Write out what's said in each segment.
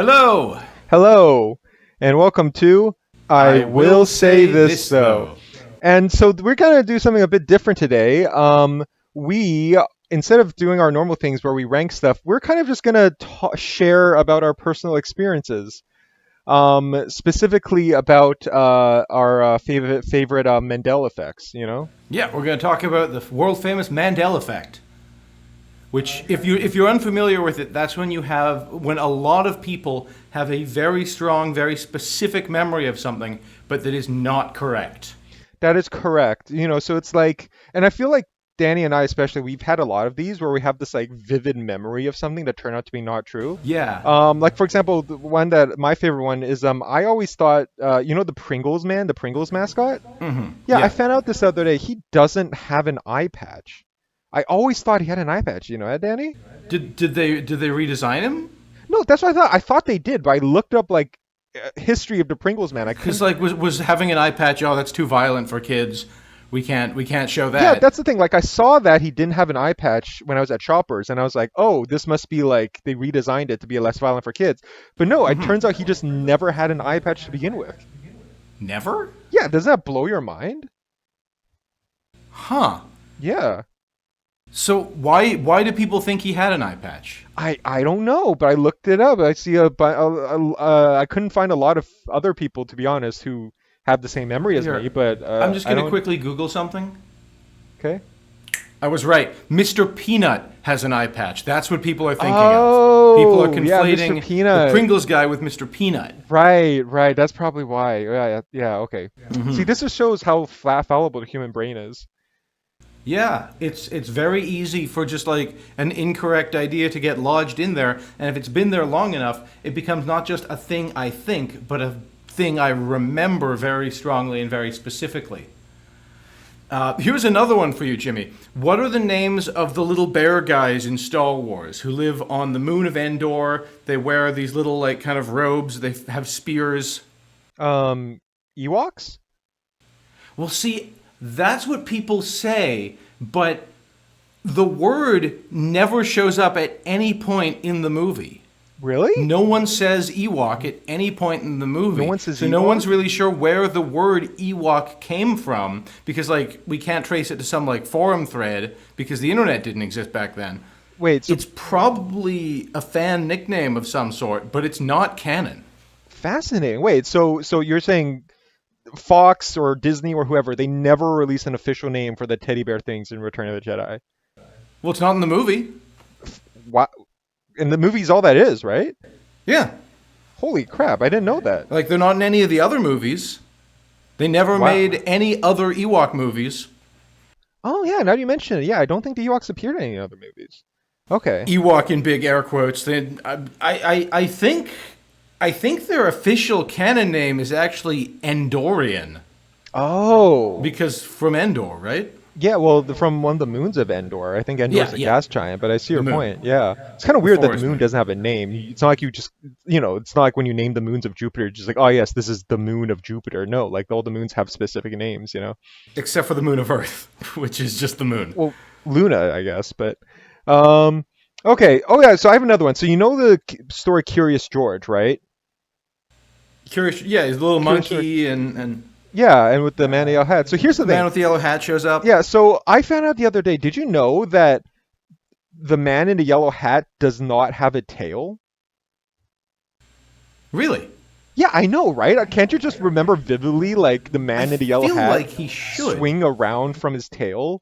Hello! Hello, and welcome to I I will Will Say say This this, Though. though. And so we're going to do something a bit different today. We, instead of doing our normal things where we rank stuff, we're kind of just going to share about our personal experiences. Specifically about our favorite Mandel effects, you know? Yeah, we're going to talk about the world famous Mandel effect. Which, if you're unfamiliar with it, that's when when a lot of people have a very strong, very specific memory of something, but that is not correct. That is correct. So it's like, and I feel like Danny and I especially, we've had a lot of these where we have this like vivid memory of something that turned out to be not true. Yeah. Like for example, the one that my favorite one is I always thought the Pringles man, the Pringles mascot. Yeah, I Yeah. found out this other day he doesn't have an eye patch. I always thought he had an eye patch. You know that, Danny? Did they redesign him? No, that's what I thought. I thought they did, but I looked up like history of the Pringles man. I Because couldn't. like was having an eye patch? Oh, that's too violent for kids. We can't show Yeah, that. that's the thing. Like I saw that he didn't have an eye patch when I was at Shoppers, and I was like, oh, this must be like they redesigned it to be less violent for kids. But no, it turns out he just never had an eye patch to begin with. Never? Yeah, doesn't that blow your mind? Huh. Yeah. So why do people think he had an eye patch? I don't know, but I looked it up. I see I couldn't find a lot of other people, to be honest, who have the same memory as me. Here, But I'm just I gonna don't. quickly Google something. Okay. I was right. Mr. Peanut has an eye patch. That's what people are thinking Oh, of. People are yeah, conflating Mr. Peanut. the Pringles guy with Mr. Peanut. Right, right. That's probably why. Yeah. Okay. See, this just shows how fallible the human brain is. Yeah, it's very easy for just like an incorrect idea to get lodged in there, and if it's been there long enough, it becomes not just a thing I think, but a thing I remember very strongly and very specifically. Here's another one for you, Jimmy. What are the names of the little bear guys in Star Wars who live on the moon of Endor? They wear these little like kind of robes. They have spears. Um, Ewoks? Well, see, that's what people say, but the word never shows up at any point in the movie. Really? No one says Ewok at any point in the movie. No one says so no Ewok? one's really sure where the word Ewok came from because like we can't trace it to some like forum thread because the internet didn't exist back then. Wait, so It's probably a fan nickname of some sort, but it's not canon. fascinating. Wait, so you're saying Fox or Disney or whoever, they never released an official name for the teddy bear things in Return of the Jedi? Well, it's not in the movie. What? And the movie's all that is, right? Yeah. Holy crap, I didn't know that. Like, they're not in any of the other movies. They never Wow. made any other Ewok movies. Oh yeah, now you mention it. Yeah, I don't think the Ewoks appeared in any other movies. Okay. Ewok in big air quotes. I think their official canon name is actually Endorian. Oh. Because from Endor, right? Yeah, well, from one of the moons of Endor. I think Endor's Yeah, a yeah. gas giant, but I see your moon. point. Yeah. It's kind of weird that the forest moon moon. doesn't have a name. It's not like you just, it's not like when you name the moons of Jupiter, it's just like, oh yes, this is the moon of Jupiter. No, like all the moons have specific names. Except for the moon of Earth, which is just the moon. Well, Luna, I guess, but okay. Oh yeah, so I have another one. So you know the story Curious George, right? Curious, yeah, he's a little Curious monkey and Yeah, and with the man in the yellow hat. So here's the the thing. man with the yellow hat shows up. Yeah, so I found out the other day, did you know that the man in the yellow hat does not have a tail? Really? Yeah, I know, right? Can't you just remember vividly, like, the man in the yellow feel hat like he should. swing around from his tail?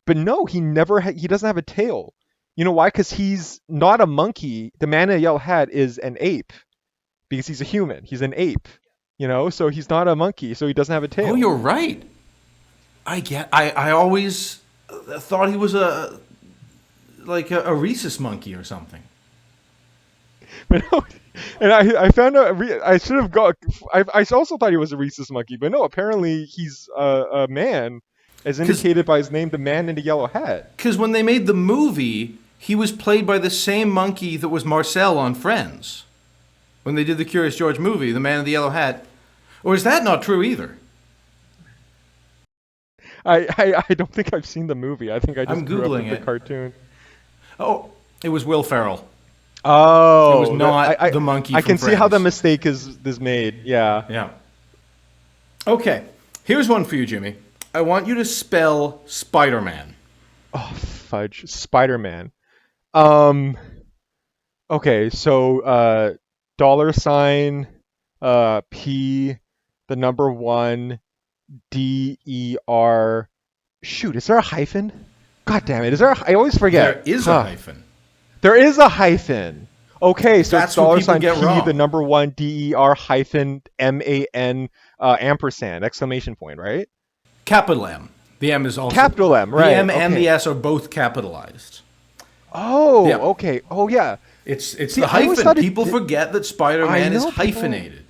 But no, he doesn't have a tail. You know why? Because he's not a monkey. The man in the yellow hat is an ape. Because he's a human. He's an ape. So he's not a monkey, so he doesn't have a tail. Oh, you're right. I always thought he was a rhesus monkey or something. But no, and I found out I should have got. I also thought he was a rhesus monkey, but no. Apparently, he's a man, as indicated by his name, the man in the yellow hat. Because when they made the movie, he was played by the same monkey that was Marcel on Friends. When they did the Curious George movie, the man in the yellow hat. Or is that not true either? I don't think I've seen the movie. I think I just I'm grew up Googling with the it. cartoon. Oh, it was Will Ferrell. It was Oh, not the monkey I from can see how the Friends. mistake is made. Yeah. Yeah. Okay, here's one for you, Jimmy. I want you to spell Spider-Man. Oh, fudge. Spider-Man. Um. Okay, so dollar sign P, the number one, DER. Shoot, is there a hyphen? God damn it! Is there? I always forget. There is a Huh. hyphen. There is a hyphen. Okay, so it's That's what dollar people sign get P, the wrong. number one, DER hyphen MAN ampersand exclamation point, right? Capital M. The M is also Capital M, the right? M and the Okay. S are both capitalized. Oh, Yeah, okay. Oh, yeah. it's See, the I always hyphen. thought it. People forget that I Spider-Man is know people. hyphenated.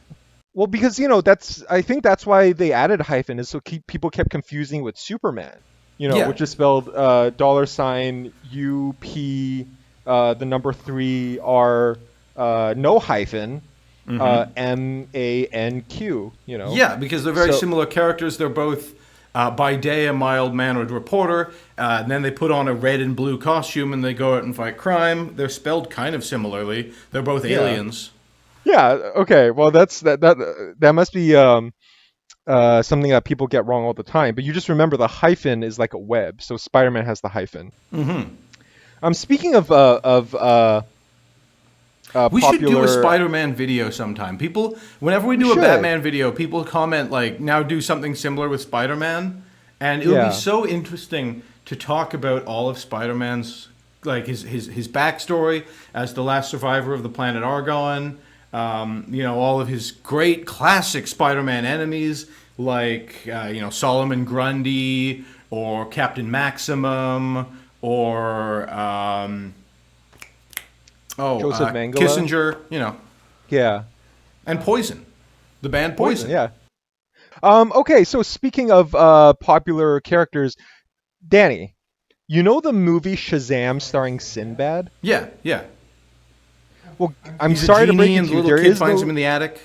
Well, because that's I think that's why they added hyphen is so people kept confusing with Superman, Yeah. which is spelled dollar sign UP the number three R no hyphen MANQ, Yeah, because they're very So similar characters. They're both, by day, a mild-mannered reporter, and then they put on a red and blue costume and they go out and fight crime. They're spelled kind of similarly. They're both yeah. aliens. Yeah, okay. Well, that must be something that people get wrong all the time. But you just remember the hyphen is like a web, so Spider-Man has the hyphen. Speaking of We should do a popular. Spider-Man video sometime. People, whenever we We do a should. Batman video, people comment like, "Now do something similar with Spider-Man," and it would be Yeah. so interesting to talk about all of Spider-Man's like his backstory as the last survivor of the planet Argon. All of his great classic Spider-Man enemies like Solomon Grundy or Captain Maximum or Joseph Mangala. Kissinger, Yeah. and Poison, the band Poison. Poison. Yeah. Okay. So speaking of popular characters, Danny, you know the movie Shazam starring Sinbad? Yeah, yeah. Well, I'm He's a sorry to break genie, it and to the you. little There kid is finds him no. in the attic.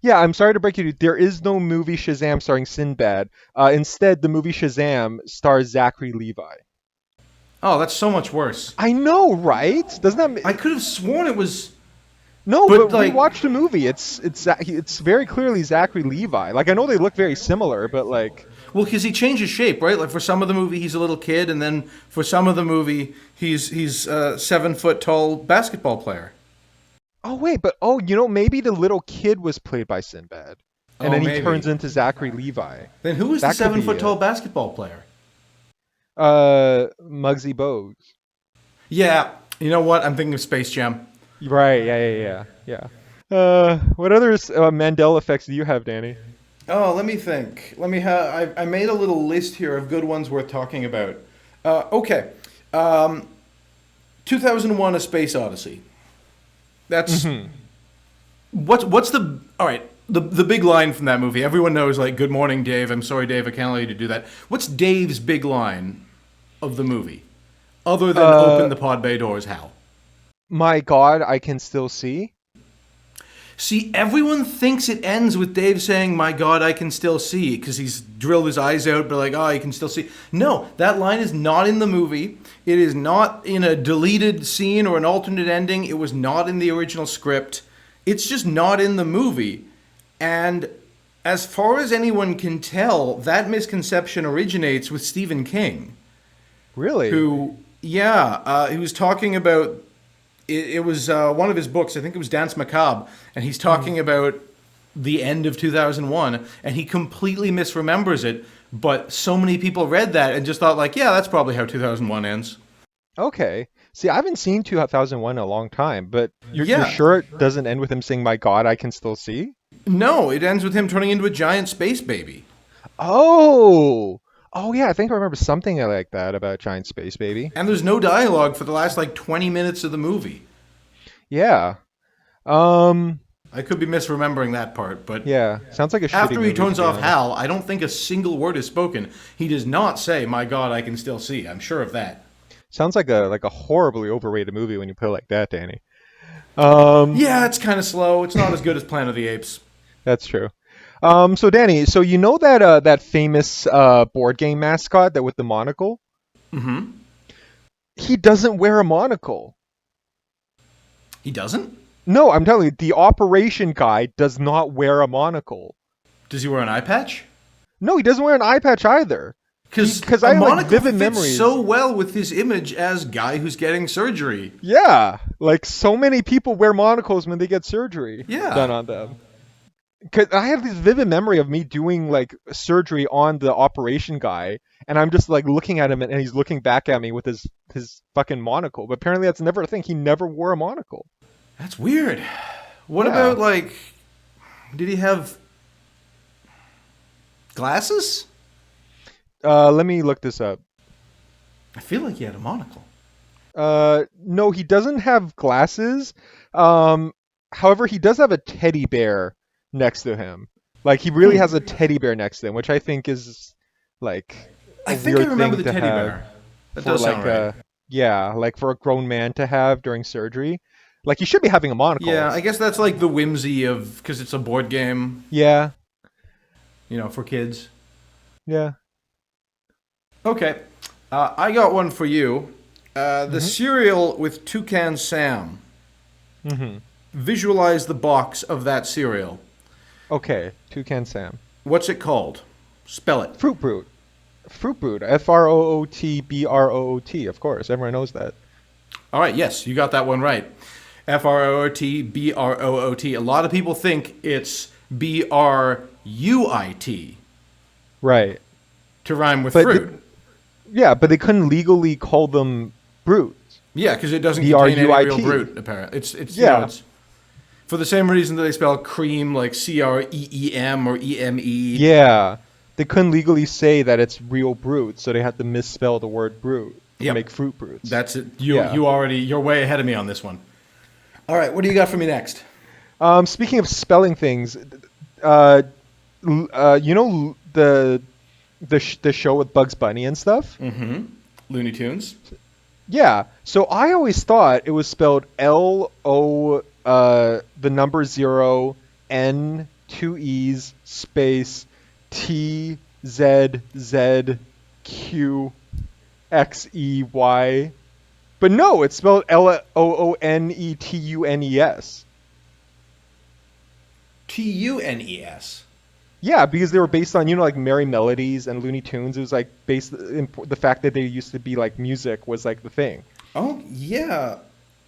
Yeah, I'm sorry to break it to you. There is no movie Shazam starring Sinbad. Instead, the movie Shazam stars Zachary Levi. Oh, that's so much worse. I know, right? Doesn't that? I could have sworn it was, No, but but like, rewatch the movie. It's very clearly Zachary Levi. Like I know they look very similar, but like. well, because he changes shape, right? Like for some of the movie, he's a little kid, and then for some of the movie, he's a 7 foot tall basketball player. Oh wait, but maybe the little kid was played by Sinbad, and Oh, then he maybe. turns into Zachary Levi. Then who is the That could seven be foot tall it. basketball player? Muggsy Bogues. Yeah, you know what? I'm thinking of Space Jam. Right. Yeah. What other Mandel effects do you have, Danny? Oh, let me think. Let me have. I made a little list here of good ones worth talking about. Okay, 2001: A Space Odyssey. That's what's the all right. The big line from that movie. Everyone knows like "Good morning, Dave. I'm sorry, Dave. I can't allow you to do that." What's Dave's big line of the movie, other than "Open Uh, the pod bay doors"? How? my God, I can still see. See, everyone thinks it ends with Dave saying, "My God, I can still see," because he's drilled his eyes out, but like, oh, you can still see. No, that line is not in the movie. It is not in a deleted scene or an alternate ending. It was not in the original script. It's just not in the movie. And as far as anyone can tell, that misconception originates with Stephen King, Really? who, yeah, he was talking about it was one of his books. I think it was Dance Macabre, and he's talking about the end of 2001, and he completely misremembers it. But so many people read that and just thought, like, yeah, that's probably how 2001 ends. Okay. See, I haven't seen 2001 in a long time, but you're Yeah, sure it doesn't end with him saying, "My God, I can still see"? no, it ends with him turning into a giant space baby. Oh. Oh yeah, I think I remember something like that about Giant Space Baby. And there's no dialogue for the last like 20 minutes of the movie. Yeah. Um. I could be misremembering that part, but Yeah. Sounds like a shitty after he movie, to turns be off honest. Hal, I don't think a single word is spoken. He does not say, "My God, I can still see." I'm sure of that. Sounds like a horribly overrated movie when you put it like that, Danny. Um. Yeah, it's kind of slow. It's not as good as Planet of the Apes. That's true. So Danny, so you know that that famous board game mascot that with the monocle? Mm-hmm. He doesn't wear a monocle. He doesn't? No, I'm telling you, the operation guy does not wear a monocle. Does he wear an eye patch? No, he doesn't wear an eye patch either. Because I a have like monocle vivid fits memories. so well with his image as guy who's getting surgery. Yeah, like so many people wear monocles when they get surgery done on them. Cause I have this vivid memory of me doing like surgery on the operation guy, and I'm just like looking at him, and he's looking back at me with his fucking monocle. But apparently that's never a thing. He never wore a monocle. That's weird. What Yeah. about, like, did he have glasses? Let me look this up. I feel like he had a monocle. No, he doesn't have glasses. However, he does have a teddy bear next to him. Like he really has a teddy bear next to him, which I think is like a I think weird I remember thing the to teddy have bear. That for does like sound right. yeah, like for a grown man to have during surgery. Like he should be having a monocle. Yeah, I guess that's like the whimsy of, because it's a board game, Yeah. for kids. Yeah. Okay, I got one for you. The cereal with Toucan Sam. Mm-hmm. Visualize the box of that cereal. Okay. Toucan Sam. What's it called? Spell it. Fruit Brute. Fruit Brute. FROOTBROOT. Of course, everyone knows that. All right, yes, you got that one right. FROOTBROOT. A lot of people think it's BRUIT Right. to rhyme with But fruit. Yeah, but they couldn't legally call them brutes. Yeah, because it doesn't contain any BRUIT. real brute, apparently. It's Yeah. it's for the same reason that they spell cream like CREEM or EME. Yeah. They couldn't legally say that it's real brute, so they had to misspell the word brute to Yep. make fruit brutes. That's it. Yeah. You're way ahead of me on this one. All right, what do you got for me next? Speaking of spelling things, you know the show with Bugs Bunny and stuff? Mm-hmm. Looney Tunes. Yeah. So I always thought it was spelled LO the number 0 N 2 E's space T Z Z Q X E Y. But no, it's spelled LOONETUNES. TUNES. Yeah, because they were based on, like Merry Melodies and Looney Tunes. It was like based in the fact that they used to be like music was like the thing. Oh, yeah.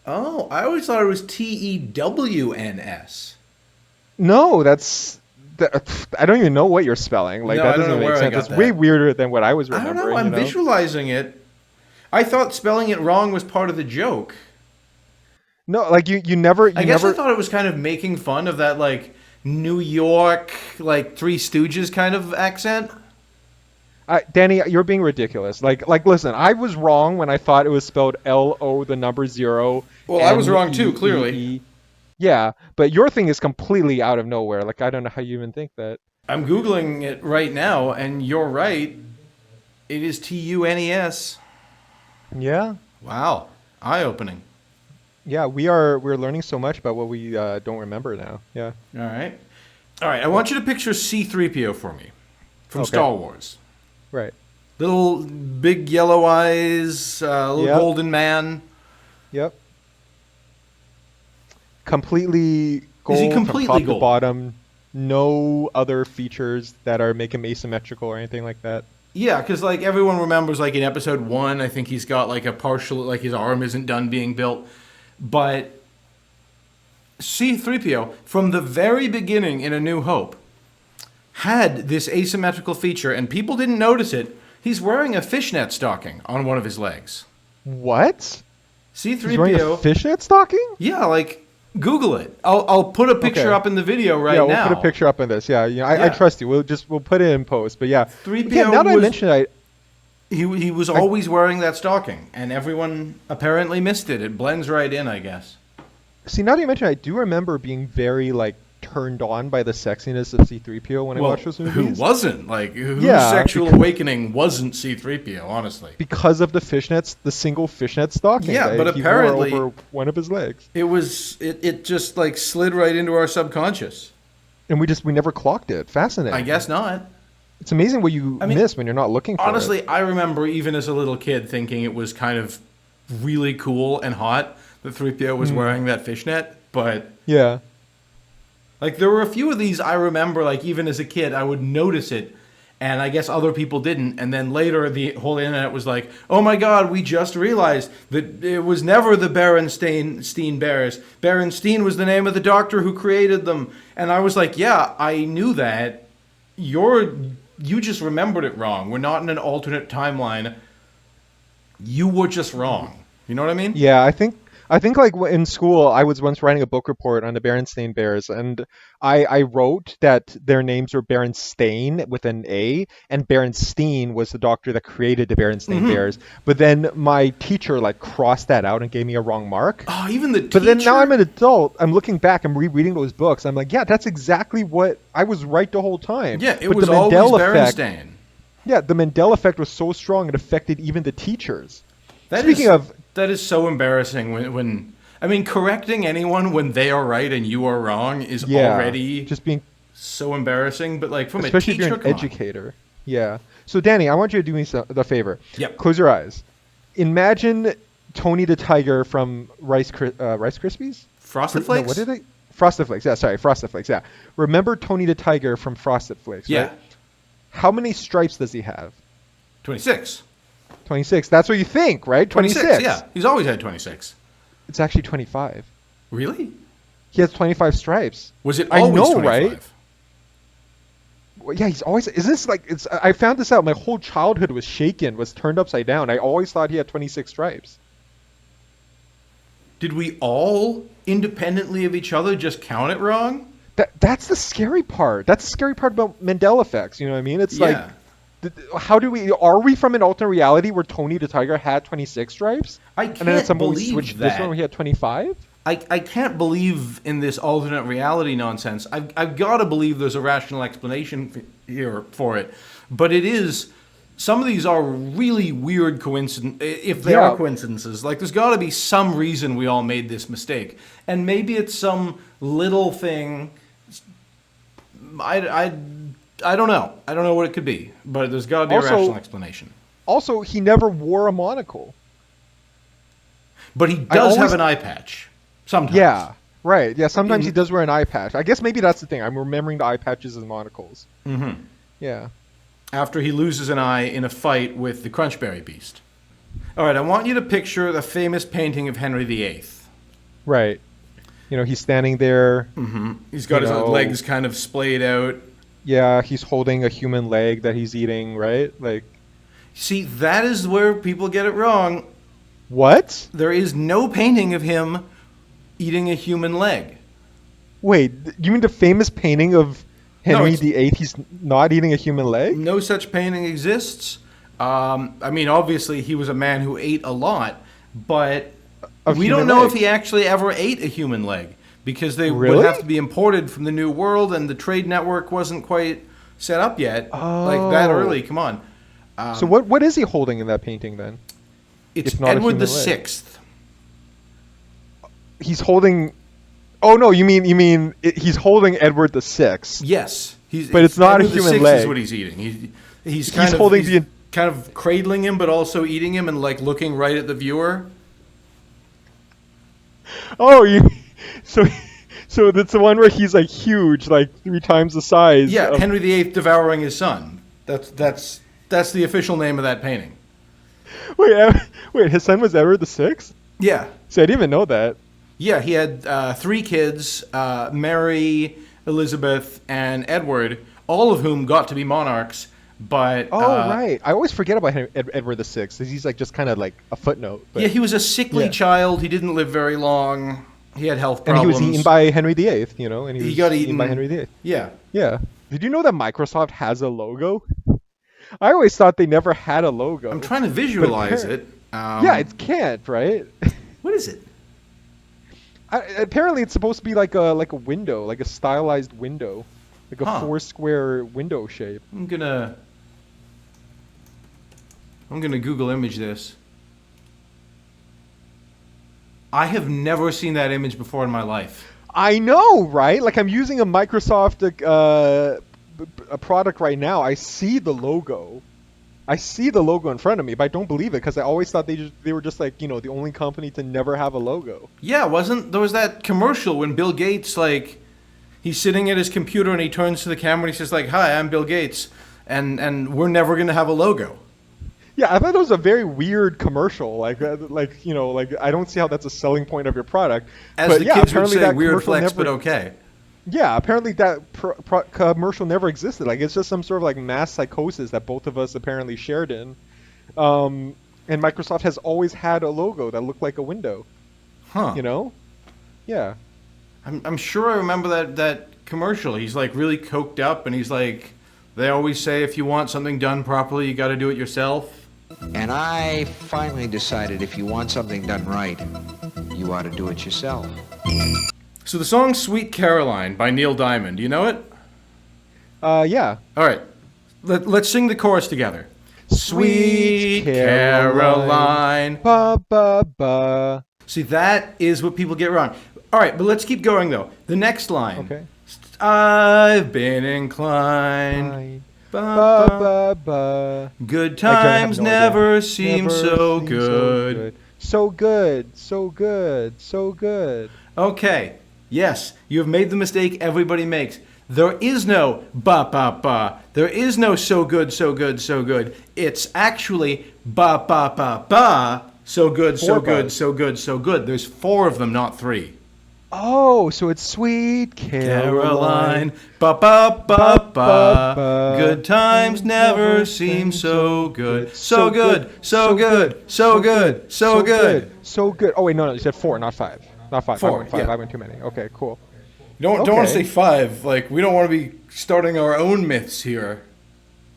Oh, I always thought it was TEWNS. No, I don't even know what you're spelling. Like No, that I don't doesn't know make where I sense. got It's that. way weirder than what I was I remembering. don't know. I'm visualizing it. I thought spelling it wrong was part of the joke. No, like you never. I guess I thought it was kind of making fun of that, like, New York, like, Three Stooges kind of accent. Danny, you're being ridiculous. Like, listen, I was wrong when I thought it was spelled LO the number 0. Well, I was wrong too, clearly. NEEE. Yeah, but your thing is completely out of nowhere. Like, I don't know how you even think that. I'm Googling it right now, and you're right. It is TUNES. Yeah. Wow. Eye-opening. Yeah, we're learning so much about what we don't remember now. Yeah. All right. All right, I want you to picture C-3PO for me from Okay. Star Wars. Right. Little big yellow eyes, little Yep. golden man. Yep. Completely gold Is he completely from top gold? to bottom. No other features that are make him asymmetrical or anything like that. Yeah, because like everyone remembers, like in episode 1, I think he's got like a partial, like his arm isn't done being built. But C-3PO, from the very beginning in A New Hope, had this asymmetrical feature, and people didn't notice it. He's wearing a fishnet stocking on one of his legs. What? C-3PO. He's wearing a fishnet stocking? Yeah, like, Google it. I'll put a picture Okay. up in the video right yeah, now. we'll put a picture up in this. Yeah, I Yeah. trust you. We'll put it in post. But yeah, 3PO yeah. Now that I was- mention it, He was always wearing that stocking, and everyone apparently missed it. It blends right in, I guess. now that you mention it, I do remember being very like turned on by the sexiness of C-3PO when I watched those movies. who wasn't? Like, whose Yeah, sexual awakening wasn't C-3PO, honestly? Because of the fishnets, the single fishnet stocking. Yeah, that but he apparently- wore over one of his legs, It just, like, slid right into our subconscious. and we never clocked it. Fascinating. I guess not. It's amazing what you mean, miss when you're not looking for it. Honestly, I remember even as a little kid thinking it was kind of really cool and hot that 3PO was wearing that fishnet, but Yeah. like there were a few of these I remember, like even as a kid, I would notice it, and I guess other people didn't. And then later, the whole internet was like, "Oh my God, we just realized that it was never the Berenstain Bears. Berenstain was the name of the doctor who created them." And I was like, "Yeah, I knew that. You just remembered it wrong. We're not in an alternate timeline. You were just wrong." You know what I mean? Yeah, I think like in school, I was once writing a book report on the Berenstain Bears, and I wrote that their names were Berenstain with an A, and Berenstain was the doctor that created the Berenstain Bears. But then my teacher like crossed that out and gave me a wrong mark. Oh, even the teacher. But then now I'm an adult. I'm looking back. I'm rereading those books. I'm like, yeah, that's exactly what I was right the whole time. Yeah, it but was the always Mandela effect, Berenstain. yeah, the Mandela effect was so strong it affected even the teachers. That Speaking is, of, that is so embarrassing when I mean, correcting anyone when they are right and you are wrong is yeah, already just being, so embarrassing. But like from especially a teacher, if you're an educator. Yeah. So Danny, I want you to do me the favor. Yep. Close your eyes. Imagine Tony the Tiger from Rice Krispies. Frosted Flakes. No, what did they? Frosted Flakes. Yeah, sorry, Frosted Flakes. Yeah. Remember Tony the Tiger from Frosted Flakes? Yeah. Right? How many stripes does he have? 26. 26. That's what you think, right? 26. Yeah, he's always had 26. It's actually 25. Really? He has 25 stripes. Was it I always know, 25? right? Well, yeah, he's always. Is this like? It's. I found this out. My whole childhood was shaken, was turned upside down. I always thought he had 26 stripes. Did we all independently of each other just count it wrong? That's the scary part. That's the scary part about Mandela effects. You know what I mean? It's like, how do we? Are we from an alternate reality where Tony the Tiger had 26 stripes? I And then at can't some point we believe switched this that. one where he had 25? I can't believe in this alternate reality nonsense. I've got to believe there's a rational explanation here for it. But it is, some of these are really weird coincidences, if they are coincidences. Like, there's got to be some reason we all made this mistake. And maybe it's some little thing. I don't know. I don't know what it could be. But there's got to be a rational explanation. Also, he never wore a monocle. But he does have an eye patch. Sometimes. Yeah, right. Yeah, sometimes he does wear an eye patch. I guess maybe that's the thing. I'm remembering the eye patches as monocles. Mm-hmm. Yeah. After he loses an eye in a fight with the Crunchberry Beast. All right, I want you to picture the famous painting of Henry VIII. Right. You know, he's standing there. Mm-hmm. He's got his legs kind of splayed out. Yeah, he's holding a human leg that he's eating, right? Like. See, that is where people get it wrong. What? There is no painting of him eating a human leg. Wait, you mean the famous painting of Henry VIII? He's not eating a human leg? No such painting exists. I mean, obviously, he was a man who ate a lot, but we don't know if he actually ever ate a human leg because they would have to be imported from the New World, and the trade network wasn't quite set up yet. Like that early. Come on. So what is he holding in that painting then? It's Edward the Sixth. He's holding. Oh no, you mean he's holding Edward the Sixth? Yes, but it's not Edward a human the leg. Is what he's eating. He's kind of cradling him, but also eating him and like looking right at the viewer. Oh, so that's the one where he's like huge, like 3 times the size. Yeah, Henry VIII devouring his son. That's the official name of that painting. Wait, his son was Edward the Sixth? Yeah. See, I didn't even know that. Yeah, he had 3 kids, Mary, Elizabeth, and Edward, all of whom got to be monarchs, but... right. I always forget about Edward the Sixth. He's like just kind of like a footnote. But, yeah, he was a sickly child. He didn't live very long. He had health problems. And he was eaten by Henry VIII, you know? And he got eaten by Henry VIII. Yeah. Yeah. Did you know that Microsoft has a logo? I always thought they never had a logo. I'm trying to visualize it. Yeah, it can't, right? What is it? Apparently, it's supposed to be like a window, like a stylized window, like a 4-square window shape. I'm gonna Google image this. I have never seen that image before in my life. I know, right? Like I'm using a Microsoft a product right now. I see the logo. I see the logo in front of me, but I don't believe it because I always thought they were just like, the only company to never have a logo. Yeah, there was that commercial when Bill Gates, like, he's sitting at his computer and he turns to the camera and he says, like, "Hi, I'm Bill Gates, and we're never going to have a logo." Yeah, I thought it was a very weird commercial. Like I don't see how that's a selling point of your product. As but the yeah, kids would apparently say, that weird commercial flex, never, but okay. Yeah, apparently that commercial never existed. Like it's just some sort of like mass psychosis that both of us apparently shared in. And Microsoft has always had a logo that looked like a window. Huh. Yeah. I'm sure I remember that commercial. He's like really coked up and he's like, they always say if you want something done properly, you got to do it yourself. And I finally decided if you want something done right, you ought to do it yourself. So the song Sweet Caroline by Neil Diamond, do you know it? Yeah. All right. Let's sing the chorus together. Sweet Caroline. Ba ba ba. See, that is what people get wrong. All right, but let's keep going though. The next line. Okay. I've been inclined. Ba ba ba. Good times never seem so good. So good, so good, so good. Okay. Yes, you have made the mistake everybody makes. There is no ba ba ba. There is no so good, so good, so good. It's actually ba ba ba ba. So good, so good, so good, so good. There's 4 of them, not 3. Oh, so it's Sweet Caroline. Ba ba ba ba. Good times never seem so good. So good, so good, so good, so good. So good. Oh wait, no, you said 4, not 5. Not 5. 4, I went 5. yeah. I went too many. Okay, cool. Don't want to say 5. Like, we don't want to be starting our own myths here.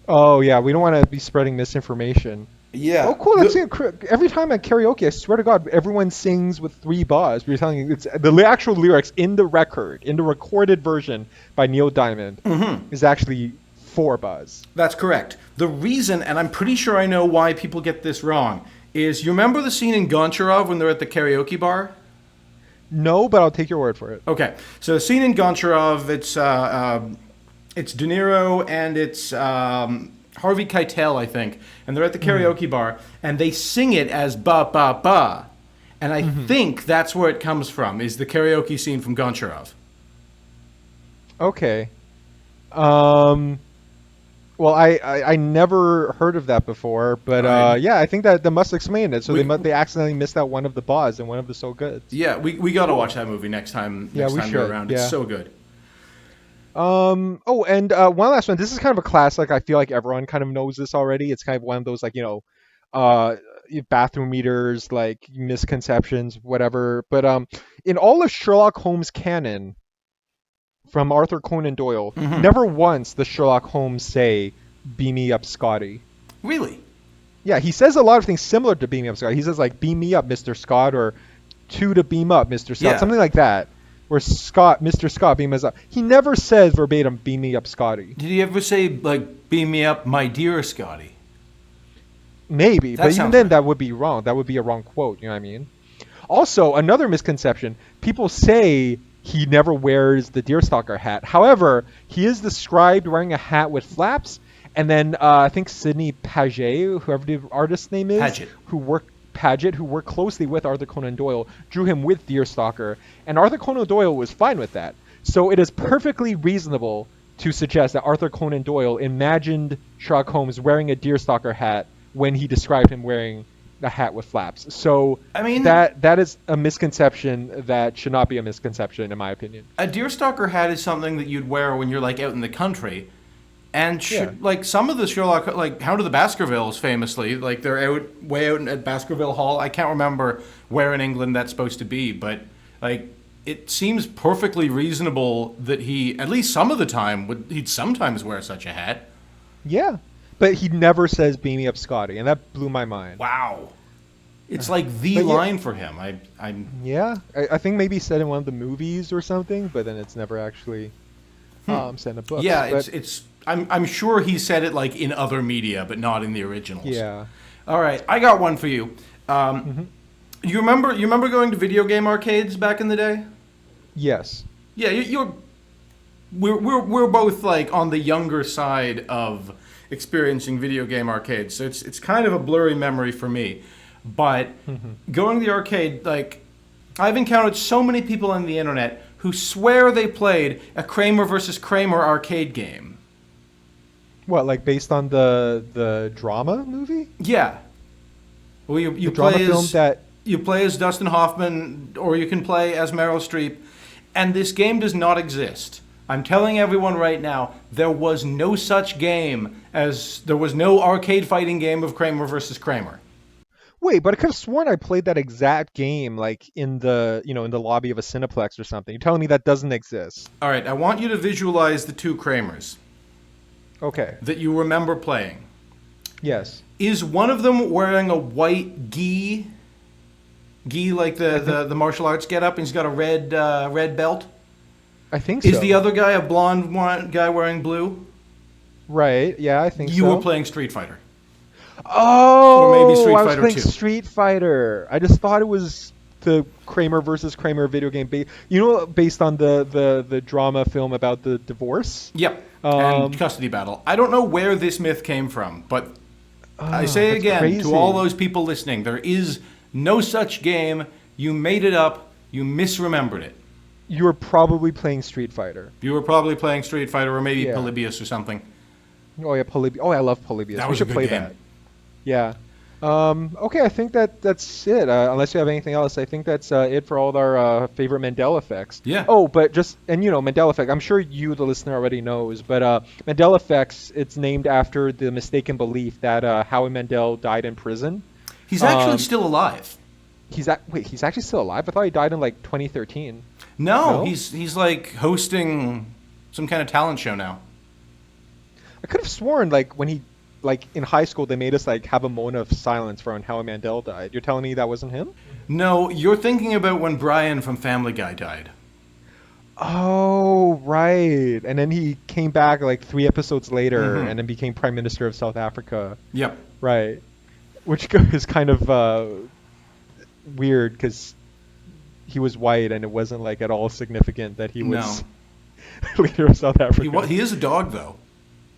Oh yeah, we don't want to be spreading misinformation. Yeah. Oh, cool. That's every time at karaoke, I swear to God, everyone sings with 3 bars. We're telling you, it's the actual lyrics in the recorded version by Neil Diamond, is actually 4 bars. That's correct. The reason, and I'm pretty sure I know why people get this wrong, is you remember the scene in Goncharov when they're at the karaoke bar? No, but I'll take your word for it. Okay. So the scene in Goncharov, it's De Niro and it's Harvey Keitel, I think, and they're at the karaoke bar, and they sing it as ba ba ba, and I think that's where it comes from, is the karaoke scene from Goncharov. Okay. Well, I never heard of that before, but yeah, I think that must explain it. So they accidentally missed out one of the bars and one of the so good. Yeah, we got to watch that movie next time. Next time you're around. It's so good. Oh, and one last one. This is kind of a classic. I feel like everyone kind of knows this already. It's kind of one of those like bathroom meters, like misconceptions, whatever. But in all of Sherlock Holmes canon, from Arthur Conan Doyle, never once does Sherlock Holmes say, "Beam me up, Scotty." Really? Yeah, he says a lot of things similar to "Beam me up, Scotty." He says like, "Beam me up, Mr. Scott," or "2 to beam up, Mr. Scott," something like that. Or Mr. Scott, beam us up. He never says verbatim, "Beam me up, Scotty." Did he ever say like, "Beam me up, my dear Scotty"? Maybe, but even then, that would be wrong. That would be a wrong quote. You know what I mean? Also, another misconception: people say he never wears the deerstalker hat. However, he is described wearing a hat with flaps. And then I think Sidney Paget, whoever the artist's name is, who worked closely with Arthur Conan Doyle, drew him with deerstalker. And Arthur Conan Doyle was fine with that. So it is perfectly reasonable to suggest that Arthur Conan Doyle imagined Sherlock Holmes wearing a deerstalker hat when he described him wearing a hat with flaps. So I mean, that is a misconception that should not be a misconception, in my opinion. A deerstalker hat is something that you'd wear when you're like out in the country, and like some of the Sherlock, like Hound of the Baskervilles, famously, like they're way out at Baskerville Hall. I can't remember where in England that's supposed to be, but like it seems perfectly reasonable that he, at least some of the time, he'd sometimes wear such a hat. Yeah. But he never says "Beam me up, Scotty," and that blew my mind. Wow. It's like the line for him. I think maybe he said in one of the movies or something, but then it's never actually said in a book. Yeah, I'm sure he said it like in other media, but not in the originals. Yeah. All right, I got one for you. You remember going to video game arcades back in the day? Yes. Yeah, we're both like on the younger side of experiencing video game arcades, so it's kind of a blurry memory for me. But going to the arcade, like, I've encountered so many people on the internet who swear they played a Kramer versus Kramer arcade game. What, like based on the drama movie? Yeah. Well, you The drama play film as that you play as Dustin Hoffman, or you can play as Meryl Streep, and this game does not exist. I'm telling everyone right now, there was no such game as there was no arcade fighting game of Kramer versus Kramer. Wait, but I could have sworn I played that exact game like in the in the lobby of a Cineplex or something. You're telling me that doesn't exist? All right, I want you to visualize the two Kramers Okay. that you remember playing. Yes. Is one of them wearing a white gi? Gi, like the martial arts getup, and he's got a red belt? I think so. Is the other guy a blonde guy wearing blue? Right. Yeah, I think You so. were playing Street Fighter. Oh, Or maybe Street I was Fighter playing 2. Street Fighter. I just thought it was the Kramer versus Kramer video game. Based on the drama film about the divorce. Yep. And custody battle. I don't know where this myth came from, but I say that's again crazy. to all those people listening, there is no such game. You made it up. You misremembered it. You were probably playing Street Fighter. You were probably playing Street Fighter or maybe Yeah. Polybius or something. Oh yeah, Polybius. Oh, I love Polybius. That We was a should good play game. that. Yeah. Okay, I think that's it. Unless you have anything else, I think that's it for all of our favorite Mandela effects. Yeah. Oh, but Mandela effect. I'm sure you, the listener, already knows, but Mandela effects. It's named after the mistaken belief that Howie Mandel died in prison. He's actually still alive. He's actually still alive? I thought he died in like 2013. No, No? he's like hosting some kind of talent show now. I could have sworn like when he in high school they made us like have a moment of silence for when Howie Mandel died. You're telling me that wasn't him? No, you're thinking about when Brian from Family Guy died. Oh, right. And then he came back like 3 episodes later and then became Prime Minister of South Africa. Yep. Right. Which is kind of weird because he was white and it wasn't like at all significant that he was leader of South Africa. He is a dog, though.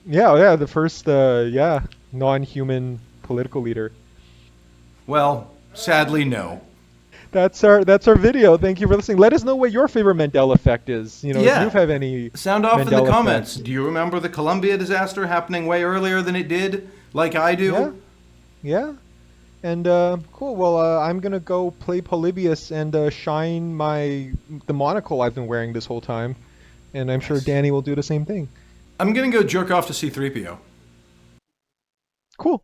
Yeah, the first non-human political leader. Well, sadly, no. That's our video. Thank you for listening. Let us know what your favorite Mandela effect is. If you have any Sound off in the Mandela comments. effects. Do you remember the Columbia disaster happening way earlier than it did, like I do? Yeah. And cool. Well, I'm gonna go play Polybius and shine the monocle I've been wearing this whole time, and I'm sure Danny will do the same thing. I'm gonna go jerk off to C-3PO. Cool.